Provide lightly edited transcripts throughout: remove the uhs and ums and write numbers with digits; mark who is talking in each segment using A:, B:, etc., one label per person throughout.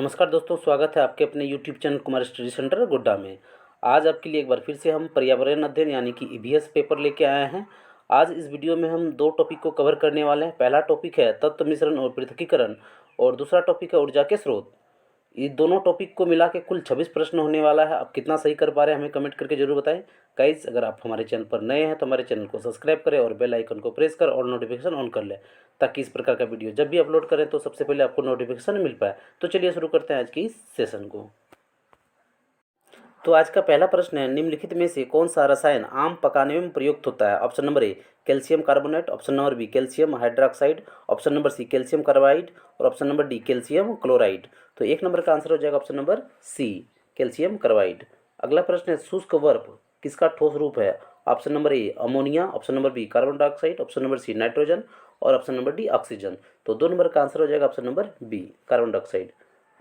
A: नमस्कार दोस्तों, स्वागत है आपके अपने YouTube channel Kumar study centre Godda में। आज आपके लिए एक बार फिर से हम पर्यावरण अध्ययन यानी कि ईवीएस पेपर लेके आए हैं। आज इस वीडियो में हम दो टॉपिक को कवर करने वाले हैं। पहला टॉपिक है तत्व मिश्रण और पृथकीकरण और दूसरा टॉपिक है ऊर्जा के स्रोत। ये दोनों टॉपिक को मिला के कुल 26 प्रश्न होने वाला है। आप कितना सही कर पा रहे हैं हमें कमेंट करके जरूर बताएं। गाइस, अगर आप हमारे चैनल पर नए हैं तो हमारे चैनल को सब्सक्राइब करें और बेल आइकन को प्रेस कर और नोटिफिकेशन ऑन कर लें, ताकि इस प्रकार का वीडियो जब भी अपलोड करें तो सबसे पहले आपको नोटिफिकेशन मिल पाए। तो चलिए शुरू करते हैं आज की इस सेशन को। तो आज का पहला प्रश्न है, निम्नलिखित में से कौन सा रसायन आम पकाने में प्रयुक्त होता है? Option number A calcium carbonate, option number B calcium hydroxide, option number C calcium carbide और option number D calcium chloride. तो एक नंबर का आंसर हो जाएगा option number C calcium carbide. अगला प्रश्न है, शुष्क बर्फ किसका ठोस रूप है? Option number A ammonia, option number B carbon dioxide, option number C nitrogen और ऑप्शन नंबर डी ऑक्सीजन। तो दो नंबर का आंसर हो जाएगा option number B carbon dioxide.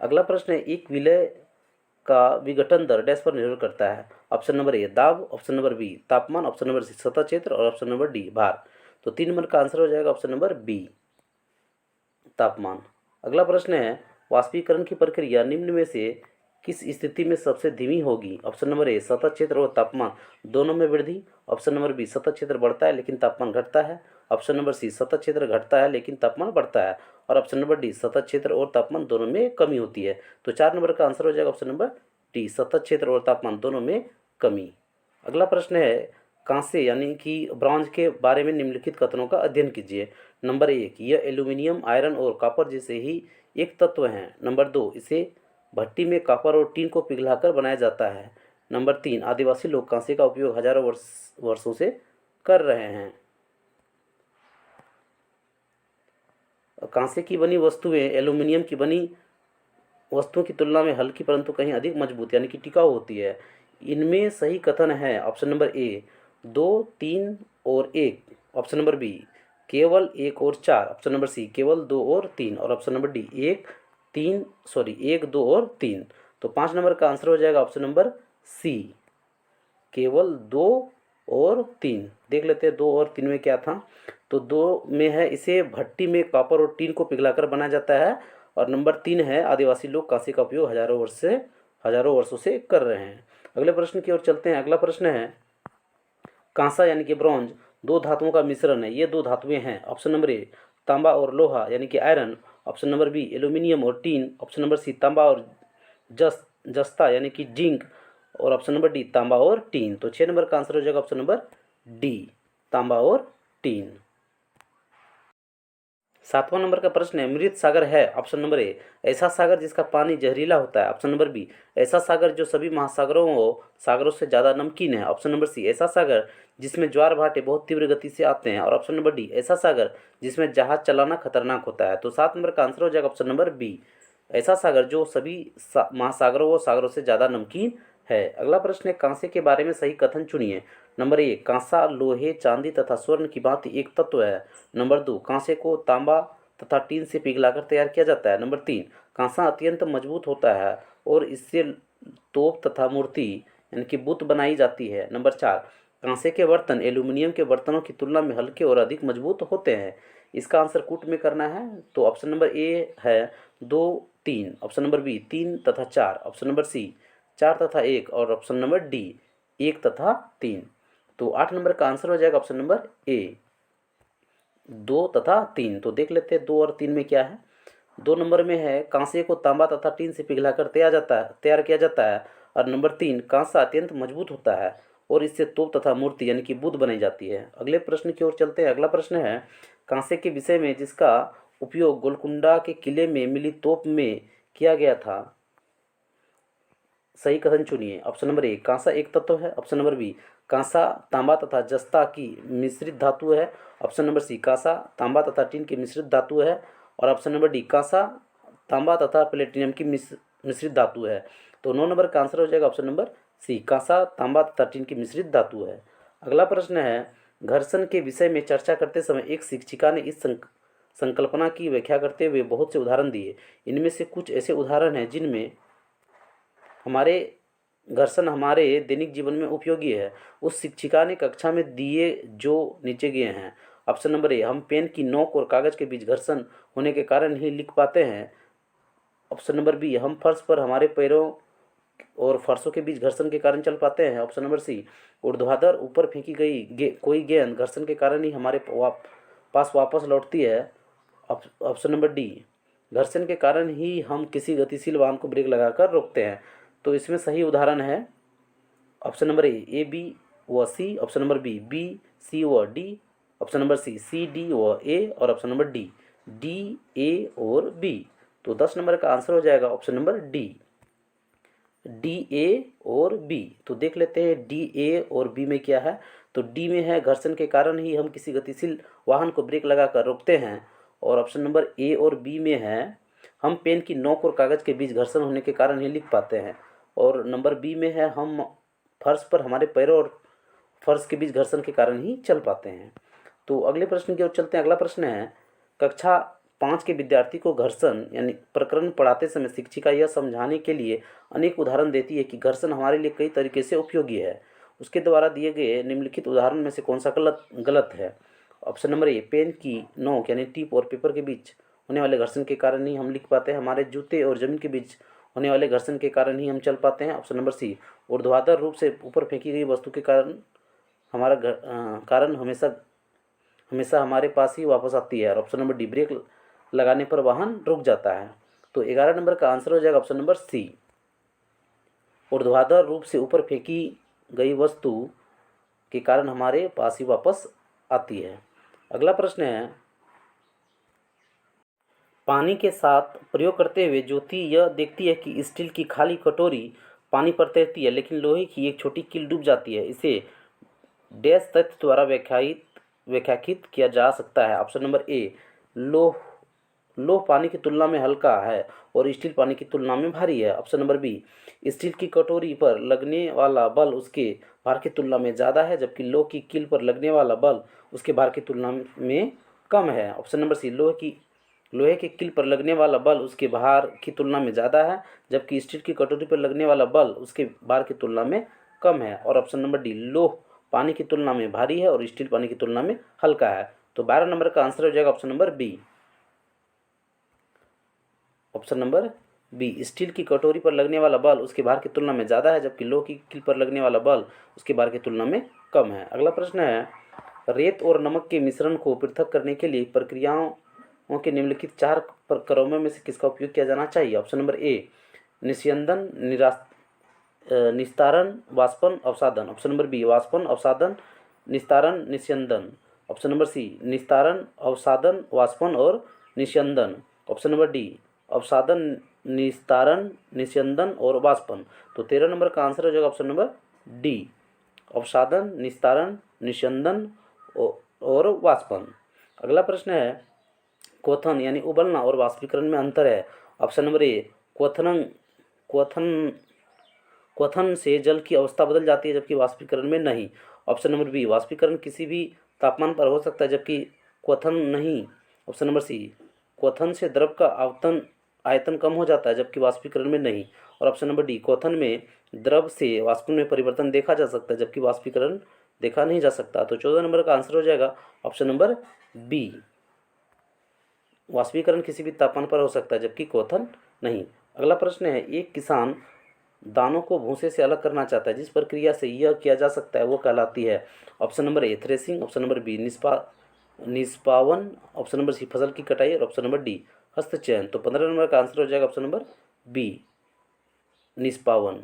A: अगला प्रश्न है, एक विलय का विघटन दर डैश पर निर्भर करता है? ऑप्शन नंबर ए दाब, ऑप्शन नंबर बी तापमान, ऑप्शन नंबर सी सतह क्षेत्र और ऑप्शन नंबर डी भार। तो तीन नंबर का आंसर हो जाएगा ऑप्शन नंबर बी तापमान। अगला प्रश्न है, वाष्पीकरण की प्रक्रिया निम्न में से किस स्थिति में सबसे धीमी होगी? ऑप्शन नंबर ए सतह क्षेत्र और तापमान दोनों में वृद्धि, ऑप्शन नंबर बी सतह क्षेत्र बढ़ता है लेकिन तापमान घटता है, ऑप्शन नंबर सी सतह क्षेत्र घटता है लेकिन तापमान बढ़ता है और ऑप्शन नंबर डी सतह क्षेत्र और तापमान दोनों में कमी होती है। तो चार नंबर का आंसर हो जाएगा ऑप्शन नंबर डी सतह क्षेत्र और तापमान दोनों में कमी। अगला प्रश्न है, कांसे यानी कि ब्रॉन्ज के बारे में निम्नलिखित कथनों का अध्ययन कीजिए। नंबर एक, यह एल्यूमिनियम आयरन और कॉपर जैसे ही एक तत्व है। नंबर दो, इसे भट्टी में कॉपर और टीन को पिघलाकर बनाया जाता है। नंबर तीन, आदिवासी लोग कांसे का उपयोग हजारों वर्षों से कर रहे हैं। कांसे की बनी वस्तुएं एल्यूमिनियम की बनी वस्तुओं की तुलना में हल्की परंतु कहीं अधिक मजबूत यानी कि टिकाऊ होती है। इनमें सही कथन है ऑप्शन नंबर ए दो, तीन और एक, ऑप्शन नंबर बी केवल एक और चार, ऑप्शन नंबर सी केवल दो और तीन और ऑप्शन नंबर डी एक, दो और तीन। तो पाँच नंबर का आंसर हो जाएगा ऑप्शन नंबर सी केवल दो और तीन। देख लेते हैं दो और तीन में क्या था। तो दो में है, इसे भट्टी में कॉपर और टीन को पिघलाकर बनाया जाता है और नंबर तीन है, आदिवासी लोग कांसे का उपयोग हजारों वर्षों से कर रहे हैं। अगले प्रश्न की ओर चलते हैं। अगला प्रश्न है, कांसा यानी कि ब्रॉन्ज दो धातुओं का मिश्रण है। ये दो धातुएं हैं। ऑप्शन नंबर ए तांबा और लोहा यानी कि iron, option number B aluminium और टीन, ऑप्शन नंबर सी तांबा और जस्ता यानी कि जिंक और ऑप्शन नंबर डी तांबा और टीन। तो छः नंबर का आंसर हो जाएगा ऑप्शन नंबर डी तांबा और टीन। सातवां नंबर का प्रश्न है, मृत सागर है। ऑप्शन नंबर ए ऐसा सागर जिसका पानी जहरीला होता है, ऑप्शन नंबर बी ऐसा सागर जो सभी सागरों से ज़्यादा नमकीन है, ऑप्शन नंबर सी ऐसा सागर जिसमें ज्वार भाटे बहुत तीव्र गति से आते हैं और ऑप्शन नंबर डी ऐसा सागर जिसमें जहाज चलाना खतरनाक होता है। तो सात नंबर का आंसर हो जाएगा ऑप्शन नंबर बी ऐसा सागर जो सभी महासागरों व सागरों से ज़्यादा नमकीन है। अगला प्रश्न है, कांसे के बारे में सही कथन चुनिए। नंबर एक, कांसा लोहे चांदी तथा स्वर्ण की भांति एक तत्व है। नंबर दो, कांसे को तांबा तथा टीन से पिघलाकर तैयार किया जाता है। नंबर तीन, कांसा अत्यंत मजबूत होता है और इससे तोप तथा मूर्ति यानी कि बुत बनाई जाती है। नंबर चार, कांसे के बर्तन एल्यूमिनियम के बर्तनों की तुलना में हल्के और अधिक मजबूत होते हैं। इसका आंसर कूट में करना है। तो ऑप्शन नंबर ए है दो, तीन, ऑप्शन नंबर बी तीन तथा चार, ऑप्शन नंबर सी चार तथा एक और ऑप्शन नंबर डी एक तथा तीन। तो आठ नंबर का आंसर हो जाएगा ऑप्शन नंबर ए दो तथा तीन। तो देख लेते हैं दो और तीन में क्या है। दो नंबर में है, कांसे को तांबा तथा टीन से पिघलाकर तैयार किया जाता है और नंबर तीन, कांसा अत्यंत मजबूत होता है और इससे तोप तथा मूर्ति यानी कि बुत बनाई जाती है। अगले प्रश्न की ओर चलते हैं। अगला प्रश्न है, कांसे के विषय में जिसका उपयोग गोलकुंडा के किले में मिली तोप में किया गया था, सही कथन चुनिए। ऑप्शन नंबर ए कांसा एक तत्व है, ऑप्शन नंबर बी कांसा तांबा तथा जस्ता की मिश्रित धातु है, ऑप्शन नंबर सी कांसा तांबा तथा टीन की मिश्रित धातु है और ऑप्शन नंबर डी कांसा तांबा तथा प्लेटिनम की मिश्रित धातु है। तो नौ नंबर का आंसर हो जाएगा ऑप्शन नंबर सी कांसा तांबा तथा टीन की मिश्रित धातु है। अगला प्रश्न है, घर्षण के विषय में चर्चा करते समय एक शिक्षिका ने इस संकल्पना की व्याख्या करते हुए बहुत से उदाहरण दिए। इनमें से कुछ ऐसे उदाहरण हैं जिनमें घर्षण हमारे दैनिक जीवन में उपयोगी है। उस शिक्षिका ने कक्षा में दिए जो नीचे गए हैं। ऑप्शन नंबर ए, हम पेन की नोक और कागज के बीच घर्षण होने के कारण ही लिख पाते हैं। ऑप्शन नंबर बी, हम फर्श पर हमारे पैरों और फर्शों के बीच घर्षण के कारण चल पाते हैं। ऑप्शन नंबर सी, ऊर्ध्वाधर ऊपर फेंकी गई कोई गेंद घर्षण के कारण ही हमारे पास वापस लौटती है। ऑप्शन नंबर डी, घर्षण के कारण ही हम किसी गतिशील वाहन को ब्रेक लगाकर रोकते हैं। तो इसमें सही उदाहरण है ऑप्शन नंबर ए बी व C, option number B C व D, option number C D व ए, और ऑप्शन नंबर डी ए और बी। तो 10 नंबर का आंसर हो जाएगा ऑप्शन नंबर डी ए और बी। तो देख लेते हैं डी ए और बी में क्या है। तो डी में है घर्षण के कारण ही हम किसी गतिशील वाहन को ब्रेक लगाकर रोकते हैं, और ऑप्शन नंबर ए और बी में है हम पेन की नोक और कागज़ के बीच घर्षण होने के कारण ही लिख पाते हैं, और नंबर बी में है हम फर्श पर हमारे पैरों और फर्श के बीच घर्षण के कारण ही चल पाते हैं। तो अगले प्रश्न की ओर चलते हैं। अगला प्रश्न है, कक्षा 5 के विद्यार्थी को घर्षण यानी प्रकरण पढ़ाते समय शिक्षिका यह समझाने के लिए अनेक उदाहरण देती है कि घर्षण हमारे लिए कई तरीके से उपयोगी है। उसके द्वारा दिए गए निम्नलिखित उदाहरण में से कौन सा गलत है। ऑप्शन नंबर ए, पेन की नोक यानी टिप और पेपर के बीच होने वाले घर्षण के कारण ही हम लिख पाते हैं। हमारे जूते और जमीन के बीच होने वाले घर्षण के कारण ही हम चल पाते हैं। ऑप्शन नंबर सी, ऊर्ध्वाधर रूप से ऊपर फेंकी गई वस्तु के कारण हमारा कारण हमेशा हमारे पास ही वापस आती है। और ऑप्शन नंबर डी, ब्रेक लगाने पर वाहन रुक जाता है। तो 11 नंबर का आंसर हो जाएगा ऑप्शन नंबर सी, ऊर्ध्वाधर रूप से ऊपर फेंकी गई वस्तु के कारण हमारे पास ही वापस आती है। अगला प्रश्न है, पानी के साथ प्रयोग करते हुए ज्योति यह देखती है कि स्टील की खाली कटोरी पानी पर तैरती है, लेकिन लोहे की एक छोटी कील डूब जाती है। इसे डैश तथ्य द्वारा व्याख्यायित किया जा सकता है। ऑप्शन नंबर ए, लोह पानी की तुलना में हल्का है और स्टील पानी की तुलना में भारी है। ऑप्शन नंबर बी, स्टील की कटोरी पर लगने वाला बल उसके भार की तुलना में ज़्यादा है, जबकि लोह की कील पर लगने वाला बल उसके भार की तुलना में कम है। ऑप्शन नंबर सी, लोहे की कील पर लगने वाला बल उसके भार की तुलना में ज़्यादा है, जबकि स्टील की कटोरी पर लगने वाला बल उसके भार की तुलना में कम है। और ऑप्शन नंबर डी, लोह पानी की तुलना में भारी है और स्टील पानी की तुलना में हल्का है। तो 12 नंबर का आंसर हो जाएगा option number B, option number B, steel की कटोरी पर लगने वाला बल उसके भार की तुलना में ज़्यादा है, जबकि लोह की कील पर लगने वाला बल उसके भार की तुलना में कम है। अगला प्रश्न है, रेत और नमक के मिश्रण को पृथक करने के लिए प्रक्रियाओं के निम्नलिखित 4 क्रमों में से किसका उपयोग किया जाना चाहिए। ऑप्शन नंबर ए, निस्यंदन, निस्तारण, वाष्पन, अवसादन। ऑप्शन नंबर बी, वाष्पन, अवसादन, निस्तारण, निस्यंदन। ऑप्शन नंबर सी, निस्तारण, अवसादन, वाष्पन और निस्यंदन। ऑप्शन नंबर डी, अवसादन, निस्तारण, निस्यंदन और वाष्पन। तो 13 नंबर का आंसर हो जाएगा ऑप्शन नंबर डी, अवसादन, निस्तारण, निस्यंदन और वाष्पन। अगला प्रश्न है, क्वथन यानी उबलना और वाष्पीकरण में अंतर है। ऑप्शन नंबर ए, क्वथन से जल की अवस्था बदल जाती है, जबकि वाष्पीकरण में नहीं। ऑप्शन नंबर बी, वाष्पीकरण किसी भी तापमान पर हो सकता है, जबकि क्वथन नहीं। ऑप्शन नंबर सी, क्वथन से द्रव का आयतन कम हो जाता है, जबकि वाष्पीकरण में नहीं। और ऑप्शन नंबर डी, क्वथन में द्रव से वाष्पन में परिवर्तन देखा जा सकता है, जबकि वाष्पीकरण देखा नहीं जा सकता। तो 14 नंबर का आंसर हो जाएगा ऑप्शन नंबर बी, वाष्पीकरण किसी भी तापमान पर हो सकता है, जबकि क्वथन नहीं। अगला प्रश्न है, एक किसान दानों को भूसे से अलग करना चाहता है, जिस प्रक्रिया से यह किया जा सकता है वो कहलाती है। Option number A, threshing. Option number B, निष्पावन। ऑप्शन नंबर सी, फसल की कटाई। और ऑप्शन नंबर डी, हस्तचयन। तो 15 नंबर का आंसर हो जाएगा ऑप्शन नंबर बी, निष्पावन।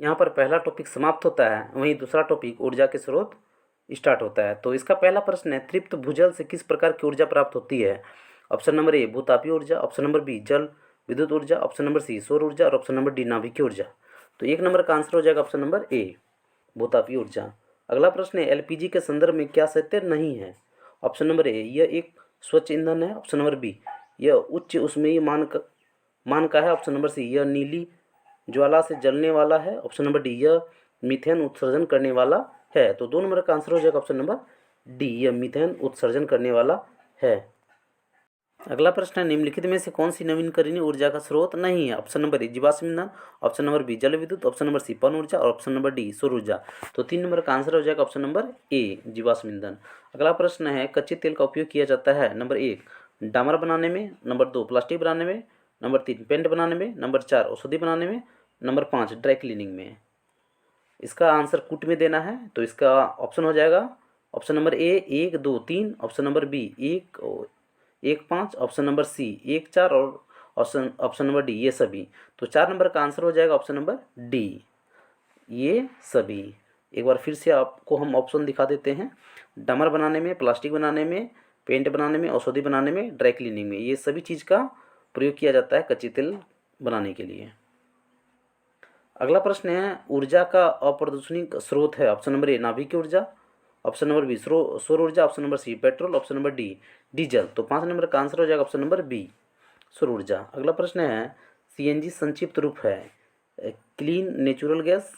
A: यहाँ पर पहला टॉपिक समाप्त होता है, वहीं दूसरा टॉपिक ऊर्जा के स्रोत स्टार्ट होता है। तो इसका पहला प्रश्न है, तृप्त भूजल से किस प्रकार की ऊर्जा प्राप्त होती है। ऑप्शन नंबर ए, भूतापीय ऊर्जा। ऑप्शन नंबर बी, जल विद्युत ऊर्जा। ऑप्शन नंबर सी, सौर ऊर्जा। और ऑप्शन नंबर डी, नाभिकीय ऊर्जा। तो 1 नंबर का आंसर हो जाएगा ऑप्शन नंबर ए, भूतापीय ऊर्जा। अगला प्रश्न है, एलपीजी के संदर्भ में क्या सत्य नहीं है। ऑप्शन नंबर ए, यह एक स्वच्छ ईंधन है। ऑप्शन नंबर बी, यह उच्च ऊष्मीय मान का है। ऑप्शन नंबर सी, यह नीली ज्वाला से जलने वाला है। ऑप्शन नंबर डी, यह मीथेन उत्सर्जन करने वाला है। तो 2 नंबर का आंसर हो जाएगा ऑप्शन नंबर डी, यह मीथेन उत्सर्जन करने वाला है। अगला प्रश्न है, निम्नलिखित में से कौन सी नवीनकरणीय ऊर्जा का स्रोत नहीं है। ऑप्शन नंबर ए, जीवाश्म ईंधन। ऑप्शन नंबर बी, जल विद्युत। ऑप्शन नंबर सी, पवन ऊर्जा। और ऑप्शन नंबर डी, सौर ऊर्जा। तो 3 नंबर का आंसर हो जाएगा ऑप्शन नंबर ए, जीवाश्म ईंधन। अगला प्रश्न है, कच्चे तेल का उपयोग किया जाता है। नंबर 1, डामर बनाने में, नंबर 2 प्लास्टिक बनाने में, नंबर 3 पेंट बनाने में, नंबर 4 औषधि बनाने में, नंबर 5 ड्राई क्लीनिंग में। इसका आंसर कुट में देना है, तो इसका ऑप्शन हो जाएगा option number A 1, 2, 3, option number B 1, 5, option number C 1, 4 और ऑप्शन नंबर डी ये सभी। तो 4 नंबर का आंसर हो जाएगा ऑप्शन नंबर डी ये सभी। एक बार फिर से आपको हम ऑप्शन दिखा देते हैं। डामर बनाने में, प्लास्टिक बनाने में, पेंट बनाने में, औषधि बनाने में, ड्राई क्लीनिंग में, ये सभी चीज़ का प्रयोग किया जाता है कच्चे तेल बनाने के लिए। अगला प्रश्न है, ऊर्जा का अप्रदूषणिक स्रोत है। ऑप्शन नंबर ए नाभिक ऊर्जा, ऑप्शन नंबर बी सौर ऊर्जा, option number C petrol, option number D diesel. तो 5 नंबर का आंसर हो जाएगा ऑप्शन नंबर बी सौर ऊर्जा। अगला प्रश्न है, सीएनजी संक्षिप्त रूप है clean natural gas,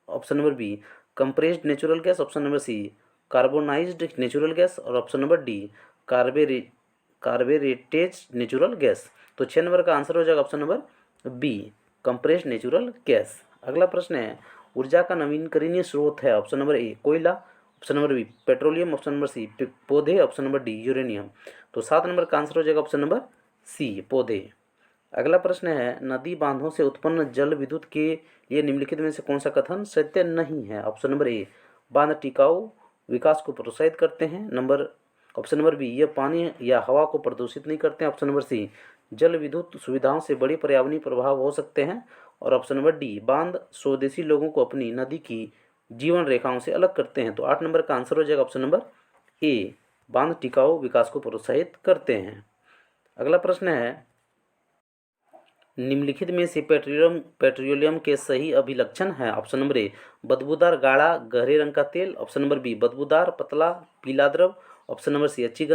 A: option number B compressed natural gas, option number C carbonized natural gas और option number D carbonated natural gas. तो 6 नंबर का आंसर हो जाएगा option number B compressed natural gas. अगला प्रश्न है, ऊर्जा का नवीकरणीय स्रोत है। ऑप्शन नंबर ए कोयला, option number B petroleum, option number C पौधे, ऑप्शन नंबर डी यूरेनियम। तो 7 नंबर का आंसर हो जाएगा ऑप्शन नंबर सी पौधे। अगला प्रश्न है, नदी बांधों से उत्पन्न जल विद्युत के लिए निम्नलिखित में से कौन सा कथन सत्य नहीं है। ऑप्शन नंबर ए बांध टिकाऊ विकास को प्रोत्साहित करते हैं, ऑप्शन नंबर बी ये पानी या हवा को प्रदूषित नहीं करते हैं, ऑप्शन नंबर सी जल विद्युत सुविधाओं से बड़े पर्यावरणीय प्रभाव हो सकते हैं और ऑप्शन नंबर डी बांध स्वदेशी लोगों को अपनी नदी की जीवन रेखाओं से अलग करते हैं। तो 8 नंबर का आंसर हो जाएगा ऑप्शन नंबर ए बांध टिकाऊ विकास को प्रोत्साहित करते हैं। अगला प्रश्न है, निम्नलिखित में से पेट्रोलियम के सही अभिलक्षण है। ऑप्शन नंबर ए बदबूदार गाढ़ा गहरे रंग का तेल, ऑप्शन नंबर बी बदबूदार पतला पीला द्रव, ऑप्शन नंबर सी अच्छी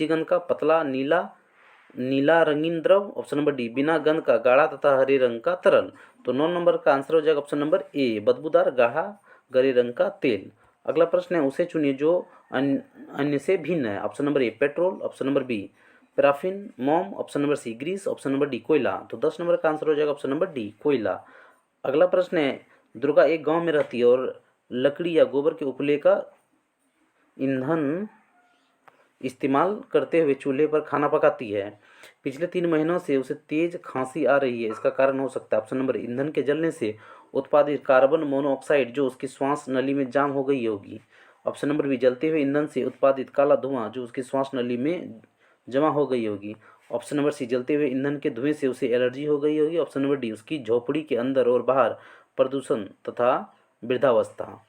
A: गंध का पतला नीला रंगीन द्रव, ऑप्शन नंबर डी बिना गंध का गाढ़ा तथा हरे रंग का तरल। तो 9 नंबर का आंसर हो जाएगा ऑप्शन नंबर ए बदबूदार गाढ़ा गहरे रंग का तेल। अगला प्रश्न है, उसे चुनिए जो अन्य से भिन्न है। Option number A petrol, option number B paraffin मोम, option number C grease, option number D कोयला। तो 10 नंबर का आंसर हो जाएगा ऑप्शन नंबर डी कोयला। अगला प्रश्न है, दुर्गा एक गांव में रहती है और लकड़ी या गोबर के उपले का ईंधन इस्तेमाल करते हुए चूल्हे पर खाना पकाती है। पिछले 3 महीनों से उसे तेज खांसी आ रही है, इसका कारण हो सकता है ऑप्शन नंबर ईंधन के जलने से उत्पादित कार्बन मोनोऑक्साइड जो उसकी श्वास नली में जाम हो गई होगी, ऑप्शन नंबर बी जलते हुए ईंधन से उत्पादित काला धुआं जो उसकी श्वास नली में जमा हो गई होगी, ऑप्शन नंबर सी जलते हुए ईंधन के धुएं से उसे एलर्जी हो गई होगी, ऑप्शन नंबर डी उसकी झोपड़ी के अंदर और बाहर प्रदूषण तथा वृद्धावस्था।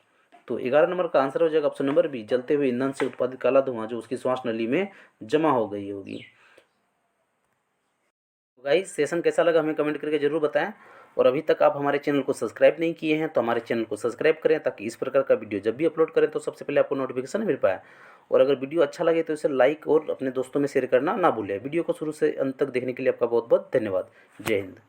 A: तो 11 नंबर का आंसर हो जाएगा ऑप्शन नंबर बी जलते हुए ईंधन से उत्पादित काला धुआं जो उसकी श्वास नली में जमा हो गई होगी। तो गाइस सेशन कैसा लगा हमें कमेंट करके जरूर बताएं और अभी तक आप हमारे चैनल को सब्सक्राइब नहीं किए हैं तो हमारे चैनल को सब्सक्राइब करें ताकि इस प्रकार का वीडियो जब भी अपलोड करें तो सबसे पहले आपको नोटिफिकेशन मिल पाए। और अगर वीडियो अच्छा लगे तो इसे लाइक और अपने दोस्तों में शेयर करना ना भूलें। वीडियो को शुरू से अंत तक देखने के लिए आपका बहुत बहुत धन्यवाद। जय हिंद।